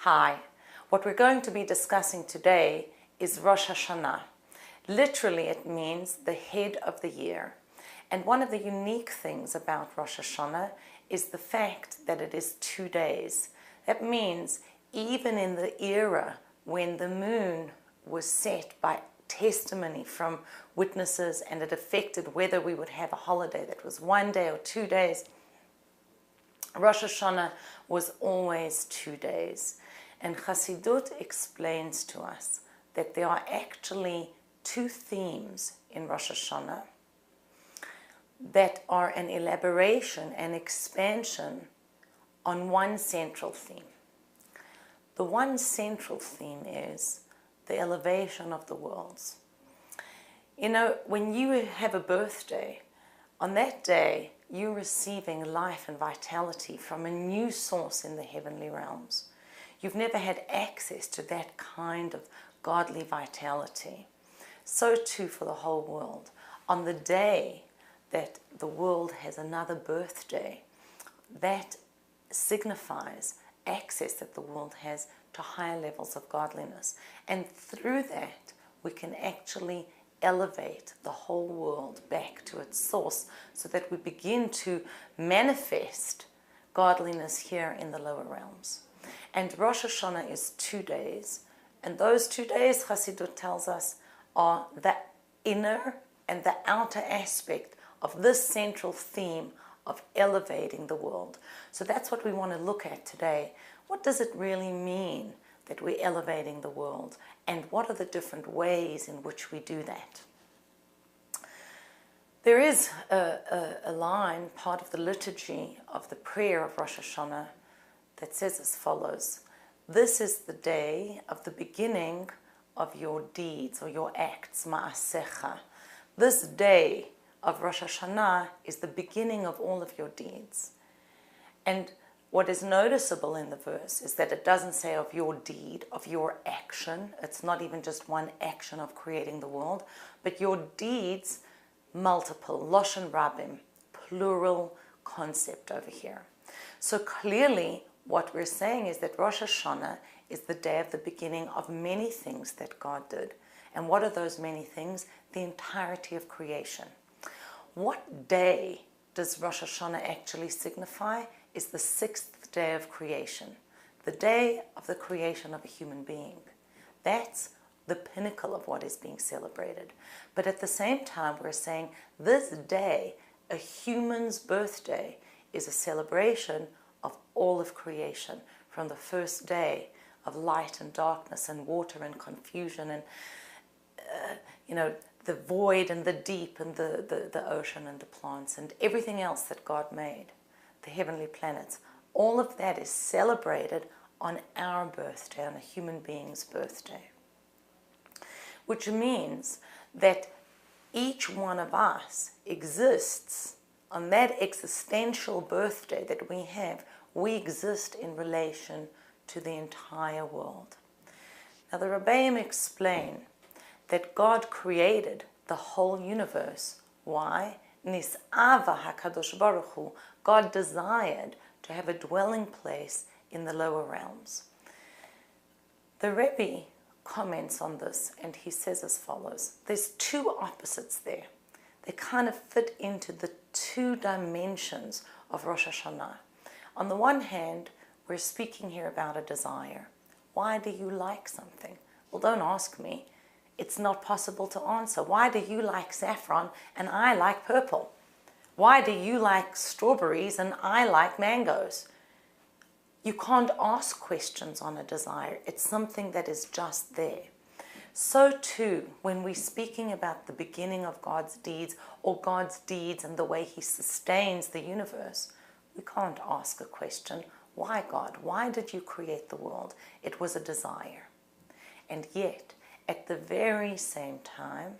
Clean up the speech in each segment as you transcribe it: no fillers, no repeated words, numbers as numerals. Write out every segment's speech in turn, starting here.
Hi, what we're going to be discussing today is Rosh Hashana. Literally, it means the head of the year. And one of the unique things about Rosh Hashana is the fact that it is 2 days. That means even in the era when the moon was set by testimony from witnesses and it affected whether we would have a holiday that was 1 day or 2 days, Rosh Hashana was always 2 days. And Chassidut explains to us that there are actually 2 themes in Rosh Hashana that are an elaboration and expansion on one central theme. The one central theme is the elevation of the worlds. You know, when you have a birthday, on that day, you're receiving life and vitality from a new source in the heavenly realms. You've never had access to that kind of godly vitality. So too for the whole world. On the day that the world has another birthday, that signifies access that the world has to higher levels of godliness. And through that, we can actually elevate the whole world back to its source so that we begin to manifest godliness here in the lower realms. And Rosh Hashana is 2 days, and those 2 days, Chassidut tells us, are the inner and the outer aspect of this central theme of elevating the world. So that's what we want to look at today. What does it really mean that we're elevating the world, and what are the different ways in which we do that? There is a line, part of the liturgy of the prayer of Rosh Hashana, that says as follows: this is the day of the beginning of your deeds or your acts, ma'asecha. This day of Rosh Hashanah is the beginning of all of your deeds. And what is noticeable in the verse is that it doesn't say of your deed, of your action. It's not even just one action of creating the world, but your deeds, multiple, loshen rabim, plural concept over here. So clearly, what we're saying is that Rosh Hashanah is the day of the beginning of many things that God did. And what are those many things? The entirety of creation. What day does Rosh Hashanah actually signify? Is the 6th day of creation, the day of the creation of a human being. That's the pinnacle of what is being celebrated. But at the same time, we're saying this day, a human's birthday, is a celebration of all of creation, from the first day of light and darkness and water and confusion and the void and the deep and the ocean and the plants and everything else that God made, the heavenly planets. All of that is celebrated on our birthday, on a human being's birthday. Which means that each one of us exists on that existential birthday that we have. We exist in relation to the entire world. Now the Rabbeim explain that God created the whole universe. Why? Nis'ava HaKadosh Baruch Hu. God desired to have a dwelling place in the lower realms. The Rebbe comments on this, and he says as follows: there's 2 opposites there. They kind of fit into the 2 dimensions of Rosh Hashanah. On the one hand, we're speaking here about a desire. Why do you like something? Well, don't ask me. It's not possible to answer. Why do you like saffron and I like purple? Why do you like strawberries and I like mangoes? You can't ask questions on a desire. It's something that is just there. So too, when we're speaking about the beginning of God's deeds, or God's deeds and the way He sustains the universe, we can't ask a question. Why, God? Why did you create the world? It was a desire. And yet, at the very same time,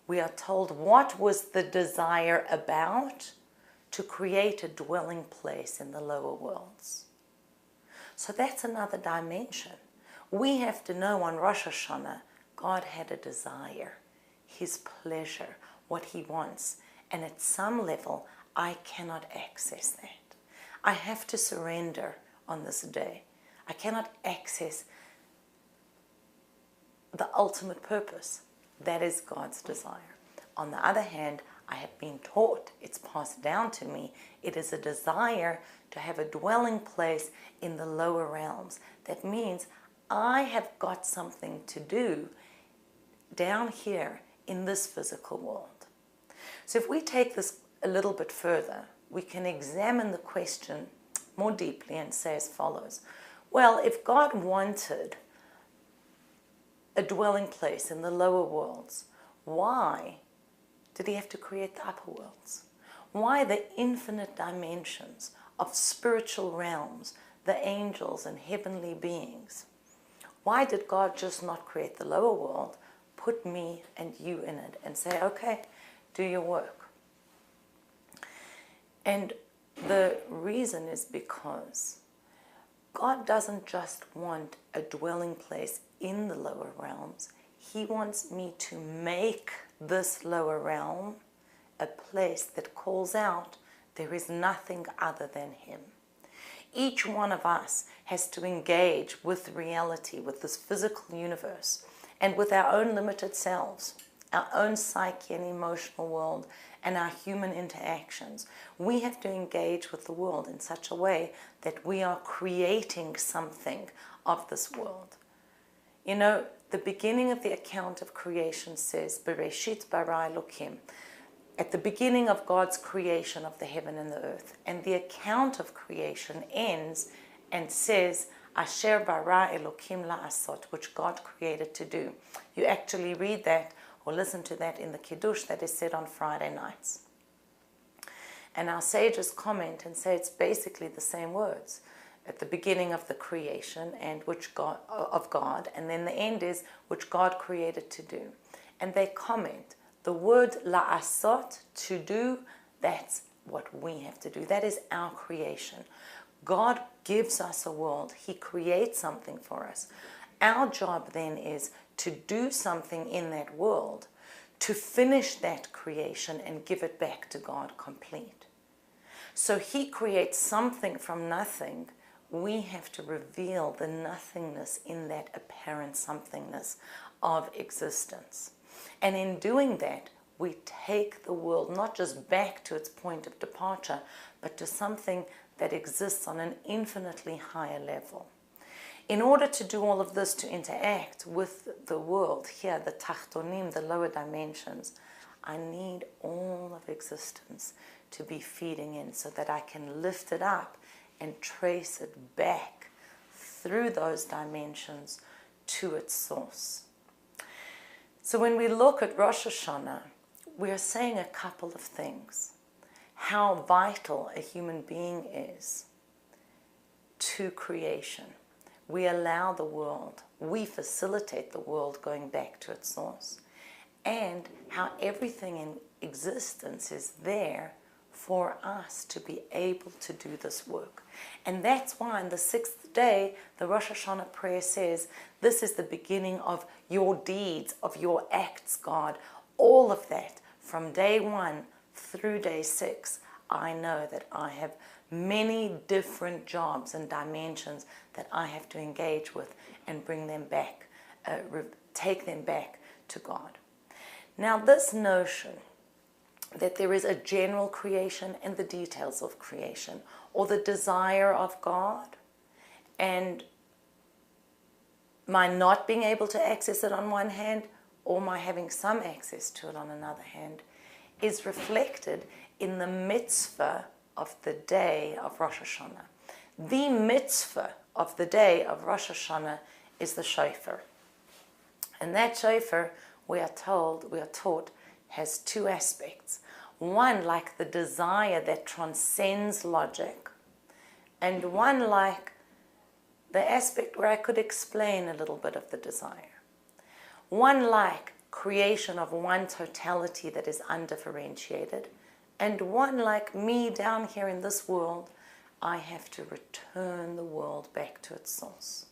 we are told what was the desire about? To create a dwelling place in the lower worlds. So that's another dimension. We have to know on Rosh Hashanah, God had a desire, His pleasure, what He wants. And at some level, I cannot access that. I have to surrender on this day. I cannot access the ultimate purpose. That is God's desire. On the other hand, I have been taught, it's passed down to me, it is a desire to have a dwelling place in the lower realms. That means I have got something to do down here in this physical world. So if we take this a little bit further, we can examine the question more deeply and say as follows. Well, if God wanted a dwelling place in the lower worlds, why did he have to create the upper worlds? Why the infinite dimensions of spiritual realms, the angels and heavenly beings? Why did God just not create the lower world, put me and you in it, and say, okay, do your work? And the reason is because God doesn't just want a dwelling place in the lower realms. He wants me to make this lower realm a place that calls out, there is nothing other than him. Each one of us has to engage with reality, with this physical universe, and with our own limited selves, our own psyche and emotional world, and our human interactions. We have to engage with the world in such a way that we are creating something of this world. You know, the beginning of the account of creation says, Bereshit bara Elokim, at the beginning of God's creation of the heaven and the earth. And the account of creation ends and says, Asher bara Elokim la'asot, which God created to do. You actually read that or listen to that in the Kiddush that is said on Friday nights. And our sages comment and say it's basically the same words. At the beginning of the creation and of God, and then the end is which God created to do. And they comment, the word la'asot, to do, that's what we have to do. That is our creation. God gives us a world. He creates something for us. Our job then is to do something in that world, to finish that creation and give it back to God complete. So he creates something from nothing. We have to reveal the nothingness in that apparent somethingness of existence. And in doing that, we take the world not just back to its point of departure, but to something that exists on an infinitely higher level. In order to do all of this, to interact with the world here, the tachtonim, the lower dimensions, I need all of existence to be feeding in so that I can lift it up and trace it back through those dimensions to its source. So when we look at Rosh Hashana, we are saying a couple of things. How vital a human being is to creation. We allow the world, we facilitate the world going back to its source. And how everything in existence is there for us to be able to do this work. And that's why on the sixth day, the Rosh Hashana prayer says, this is the beginning of your deeds, of your acts, God. All of that, from day 1 through day 6, I know that I have many different jobs and dimensions that I have to engage with and bring them back, take them back to God. Now this notion that there is a general creation and the details of creation, or the desire of God, and my not being able to access it on one hand, or my having some access to it on another hand, is reflected in the mitzvah of the day of Rosh Hashana. The mitzvah of the day of Rosh Hashana is the shofar. And that shofar, we are taught, has two aspects. One like the desire that transcends logic, and one like the aspect where I could explain a little bit of the desire. One like creation of one totality that is undifferentiated, and one like me down here in this world, I have to return the world back to its source.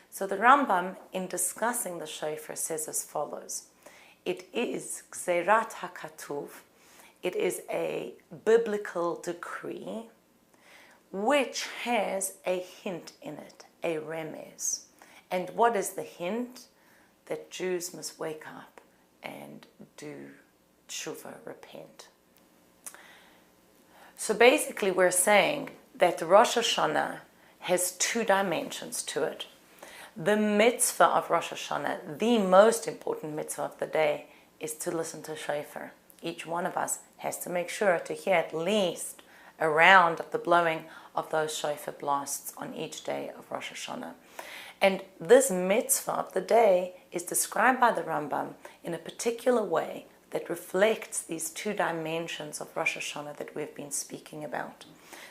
So the Rambam, in discussing the shofar, says as follows. It is Gzerat HaKatuv, it is a biblical decree which has a hint in it, a remez. And what is the hint? That Jews must wake up and do tshuva, repent. So basically we're saying that Rosh Hashana has two dimensions to it. The mitzvah of Rosh Hashana, the most important mitzvah of the day, is to listen to shofar. Each one of us has to make sure to hear at least a round of the blowing of those shofar blasts on each day of Rosh Hashana. And this mitzvah of the day is described by the Rambam in a particular way that reflects these two dimensions of Rosh Hashana that we've been speaking about.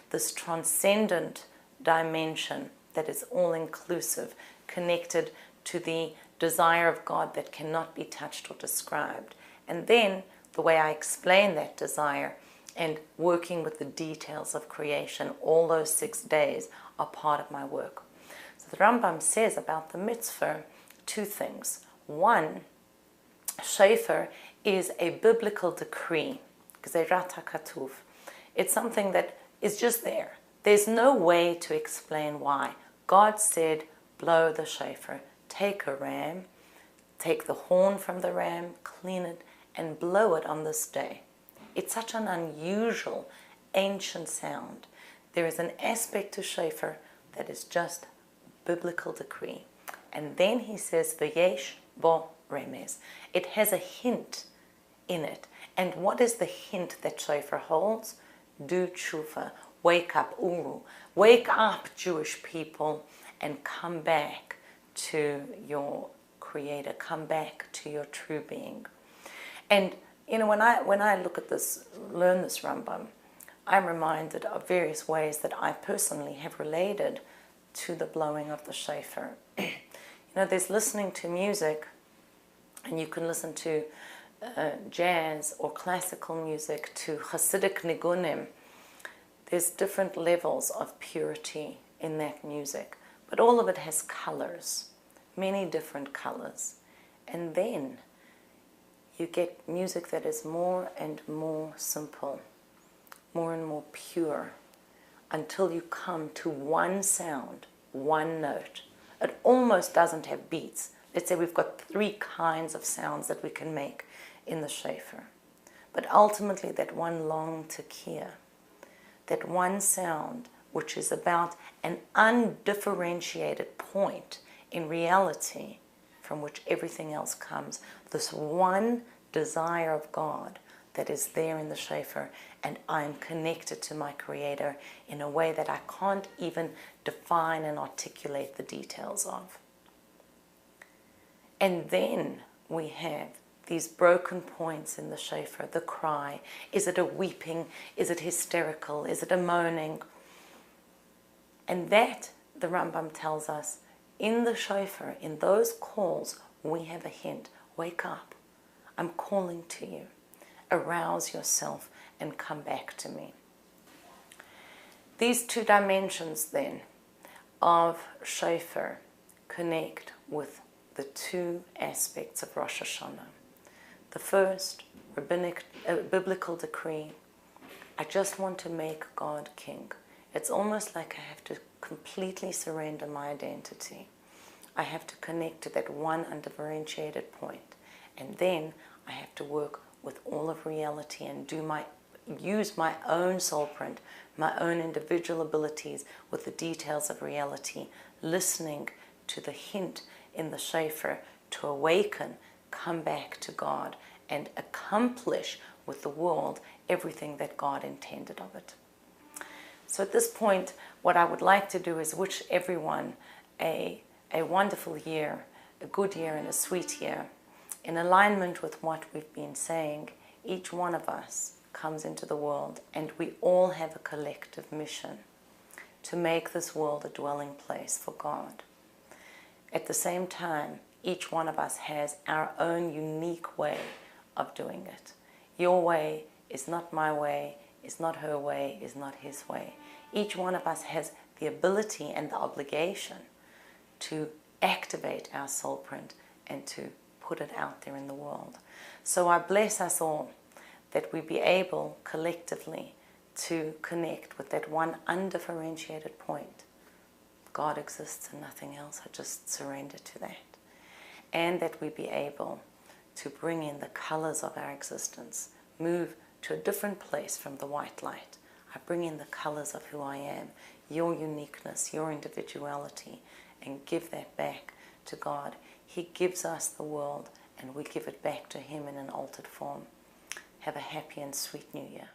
This transcendent dimension that is all-inclusive, connected to the desire of God that cannot be touched or described. And then the way I explain that desire and working with the details of creation, all those 6 days are part of my work. So the Rambam says about the mitzvah two things. One, shofar is a biblical decree, gzerat hakatuv. It's something that is just there. There's no way to explain why. God said, blow the shofar, take a ram, take the horn from the ram, clean it, and blow it on this day. It's such an unusual, ancient sound. There is an aspect to shofar that is just biblical decree. And then he says, v'yesh bo remez. It has a hint in it. And what is the hint that shofar holds? Do tshuva. Wake up, uru. Wake up, Jewish people, and come back to your Creator. Come back to your true being. And you know, when I look at this, learn this Rambam, I'm reminded of various ways that I personally have related to the blowing of the shofar. You know, there's listening to music, and you can listen to jazz or classical music, to Hasidic nigunim. There's different levels of purity in that music, but all of it has colors, many different colors. And then you get music that is more and more simple, more and more pure, until you come to one sound, one note. It almost doesn't have beats. Let's say we've got 3 kinds of sounds that we can make in the shofar. But ultimately that one long tekiah, that one sound which is about an undifferentiated point in reality from which everything else comes, this one desire of God that is there in the shofar, and I'm connected to my Creator in a way that I can't even define and articulate the details of. And then we have these broken points in the shofar, the cry. Is it a weeping? Is it hysterical? Is it a moaning? And that, the Rambam tells us, in the shofar, in those calls, we have a hint. Wake up. I'm calling to you. Arouse yourself and come back to me. These two dimensions then of shofar connect with the two aspects of Rosh Hashana. The first, biblical decree. I just want to make God king. It's almost like I have to completely surrender my identity. I have to connect to that one undifferentiated point. And then I have to work with all of reality and use my own soul print, my own individual abilities with the details of reality, listening to the hint in the shofar to awaken, come back to God, and accomplish with the world everything that God intended of it. So at this point, what I would like to do is wish everyone a wonderful year, a good year and a sweet year. In alignment with what we've been saying, each one of us comes into the world and we all have a collective mission to make this world a dwelling place for God. At the same time, each one of us has our own unique way of doing it. Your way is not my way, is not her way, is not his way. Each one of us has the ability and the obligation to activate our soul print and to put it out there in the world. So I bless us all that we be able collectively to connect with that one undifferentiated point, God exists and nothing else. I just surrender to that. And that we be able to bring in the colors of our existence, move to a different place from the white light. I bring in the colors of who I am, your uniqueness, your individuality, and give that back to God. He gives us the world, and we give it back to Him in an altered form. Have a happy and sweet New Year.